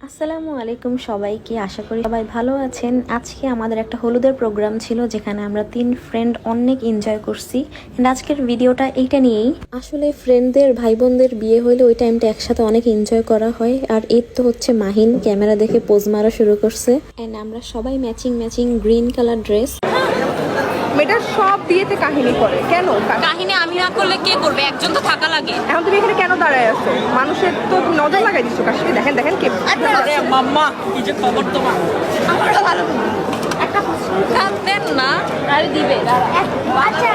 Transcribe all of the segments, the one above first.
আসসালামু আলাইকুম সবাইকে, আশা করি সবাই ভালো আছেন। আজকে আমাদের একটা হলুদের প্রোগ্রাম ছিল যেখানে আমরা 3 ফ্রেন্ড অনেক এনজয় করছি। আজকের ভিডিওটা এইটা নিয়েই। আসলে ফ্রেন্ডদের ভাই বোনদের বিয়ে হলে ওই টাইমটা একসাথে অনেক এনজয় করা হয়। আর এর তো হচ্ছে মাহিন ক্যামেরা দেখে পোজ মারা শুরু করছে। এন্ড আমরা সবাই matching matching green colour dress. মেয়েটার সব বিয়েতে কাহিনী করে কেন? কাহিনী আমি না করলে কে করবে? একজন তো থাকা লাগে। এখন তুমি এখানে কেন দাঁড়ায় আছো? মানুষের তো নজর লাগাই দিচ্ছ কাশ্মীর। দেখেন দেখেন কে আরে মাম্মা, কি যে খবর তোমার? আমারও ভালো একটা কাজ দেন না। আরে দিবে আচ্ছা।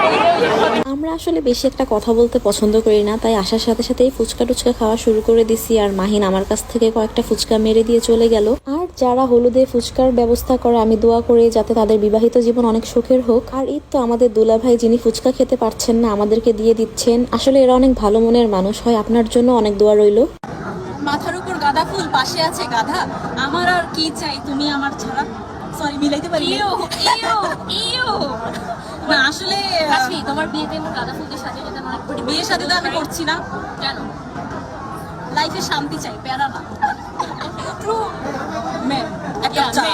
আমরা আসলে বেশি একটা কথা বলতে পছন্দ করি না, তাই আসার সাথে সাথেই ফুচকা টুচকা খাওয়া শুরু করে দিছি। আর মাহিন আমার কাছ থেকে কয়েকটা ফুচকা মেরে দিয়ে চলে গেল। আর যারা হলুদে ফুচকার ব্যবস্থা করে আমি দোয়া করি যাতে তাদের বিবাহিত জীবন অনেক সুখের হোক। আর এই তো আমাদের দুলা ভাই, যিনি ফুচকা খেতে পারছেন না, আমাদেরকে দিয়ে দিচ্ছেন। আসলে এরা অনেক ভালো মনের মানুষ হয়। আপনার জন্য অনেক দোয়া রইল। মাথার উপর গাঁদা ফুল, পাশে আছে গাধা। আমার আর কি চাই তুমি আমার ছাড়া? সরি, মিলাইতে পারি না। না আসলে তোমার বিয়েতে গাঁদা ফুল দিয়ে সাজিয়ে যেতে অনেক pretty। বিয়ের সাথে তো আমি করছি না। কেন? লাইফে শান্তি চাই, প্যারা না। ট্রু মেন একটা চা।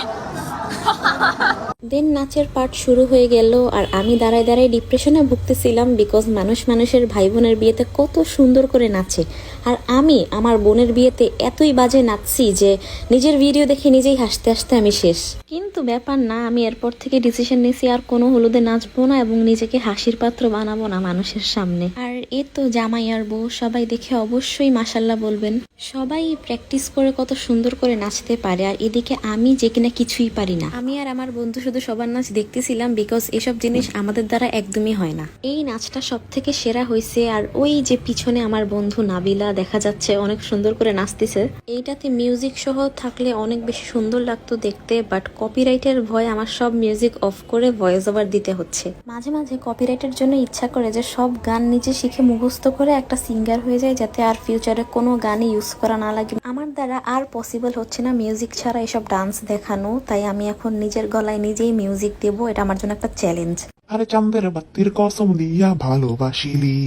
দেন নাচের পার্ট শুরু হয়ে গেল। আর আমি দাঁড়ায় দাঁড়ায় ডিপ্রেশনে ভুগতেছিলাম, বিকজ মানুষ মানুষের ভাই বোনের বিয়েতে কত সুন্দর করে নাচে। আর আমি আমার বোনের বিয়েতে এতই বাজে নাচছি যে নিজের ভিডিও দেখে নিজেই হাসতে হাসতে আমি শেষ। কিন্তু ব্যাপার না, আমি এরপর থেকে ডিসিশন নিয়েছি আর কোনো হলুদে নাচবো না এবং নিজেকে হাসির পাত্র বানাবো না মানুষের সামনে। আর এ তো জামাই আর বউ, সবাই দেখে অবশ্যই মাশাল্লাহ বলবেন। সবাই প্র্যাকটিস করে কত সুন্দর করে নাচতে পারে, আর এদিকে আমি যে কিনা কিছুই পারি না। আমি আর আমার বন্ধু শুধু সবার নাচ দেখতেছিলাম, বিকজ এসব জিনিস আমাদের দ্বারা একদমই হয় না। এই নাচটা সব থেকে সেরা হয়েছে। আর ওই যে পিছনে আমার বন্ধু নাবিলা দেখা যাচ্ছে অনেক সুন্দর করে নাচতেছে। এইটাতে মিউজিক সহ থাকলে অনেক বেশি সুন্দর লাগতো দেখতে, বাট কপিরাইটের ভয় আমার সব মিউজিক অফ করে ভয়েস ওভার দিতে হচ্ছে। মাঝে মাঝে কপিরাইটের জন্য ইচ্ছা করে যে সব গান নিজে শিখে মুখস্থ করে একটা সিঙ্গার হয়ে যায়, যাতে আর ফিউচারে কোনো গানই ইউজ করা না লাগে। আমার দ্বারা আর পসিবল হচ্ছে না মিউজিক ছাড়া এসব ডান্স দেখানো, তাই আমি এখন নিজের গলায় নিজেই মিউজিক দেবো। এটা আমার জন্য একটা চ্যালেঞ্জ। আরে চাঁদের বাত্তির কসম দিয়া ভালোবাসিলি,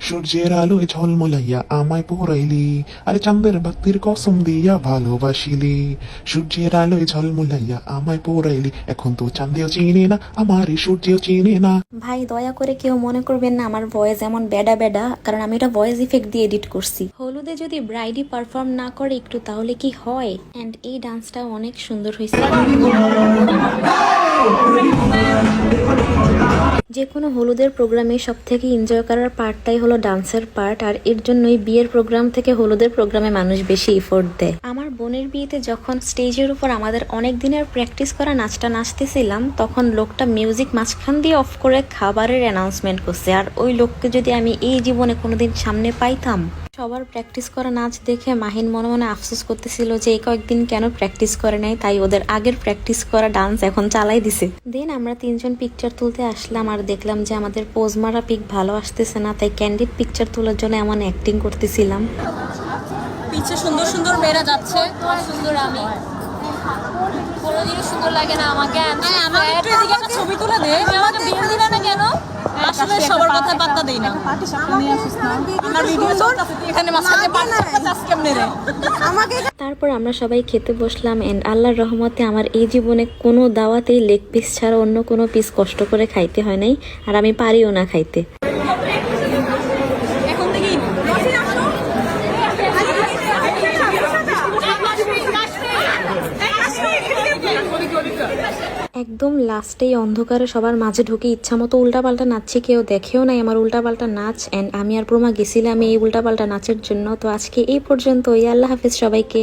সূর্যের আলোয় ঝলমলাইয়া আমায় পোড়াইলি। আরে চাঁদের বাত্তির কসম দিয়া ভালোবাসিলি, সূর্যের আলোয় ঝলমলাইয়া আমায় পোড়াইলি। এখন তো চাঁদেও চিনে না, আমার এই সূর্যেও চিনে না। ভাই দয়া করে কেউ মনে করবেন না আমার ভয়েস এমন বেডা বেডা, কারণ আমি এটা ভয়েস ইফেক্ট দিয়ে এডিট করছি। হলুদে যদি ব্রাইডি পারফর্ম না করে একটু তাহলে কি হয়? এন্ড এই ডান্সটা অনেক সুন্দর হয়েছে। যে কোনো হলুদের প্রোগ্রামে সব থেকে এনজয় করার পার্টটাই হলো ডান্সের পার্ট। আর এর জন্যই বিয়ের প্রোগ্রাম থেকে হলুদের প্রোগ্রামে মানুষ বেশি এফোর্ট দেয়। আমার বোনের বিয়েতে যখন স্টেজের উপর আমাদের অনেক দিনের প্র্যাকটিস করা নাচটা নাচতেছিলাম, তখন লোকটা মিউজিক মাঝখান দিয়ে অফ করে খাবারের অ্যানাউন্সমেন্ট করছে। আর ওই লোককে যদি আমি এই জীবনে কোনোদিন সামনে পাইতাম। সবার প্র্যাকটিস করা নাচ দেখে মাহিন মনে মনে আফসোস করতেছিল যে এই কয়েকদিন কেন প্র্যাকটিস করে নাই, তাই ওদের আগের প্র্যাকটিস করা ডান্স এখন চালাই দিছে। দেন আমরা 3 জন পিকচার তুলতে আসলাম, আর দেখলাম যে আমাদের পোজ মারা পিক ভালো আসতেছে না, তাই ক্যান্ডিড পিকচার তোলার জন্য এমন অ্যাক্টিং করতেছিলাম। পিছে সুন্দর সুন্দর মেয়েরা যাচ্ছে। তোমার সুন্দর আমি কোনোদিনও সুন্দর লাগে না আমাকে। আমাকে একটু এদিকে একটা ছবি তুলে দে। তুমি আমাকে বিয়ে দিলে না কেন? আসলে সবার কথা পাত্তা দেই না। আমার ভিডিও চলতেছে, তুই এখানে মাঝখানে পাটি সাপটা চাস কেমনে রে? তারপর আমরা সবাই খেতে বসলাম। এন্ড আল্লাহর রহমতে আমার এই জীবনে কোনো দাওয়াতেই লেগ পিস ছাড়া অন্য কোনো পিস কষ্ট করে খাইতে হয় নাই, আর আমি পারিও না খাইতে। এখন দেখি একদম লাস্টেই অন্ধকারে সবার মাঝে ঢুকে ইচ্ছা মতো উল্টাপাল্টা নাচছি, কেউ দেখেও নাই আমার উল্টাপাল্টা নাচ। এন্ড আমি আর প্রমা গেছিলাম এই উল্টাপাল্টা নাচের জন্য। তো আজকে এই পর্যন্তই। আল্লাহ হাফেজ সবাইকে।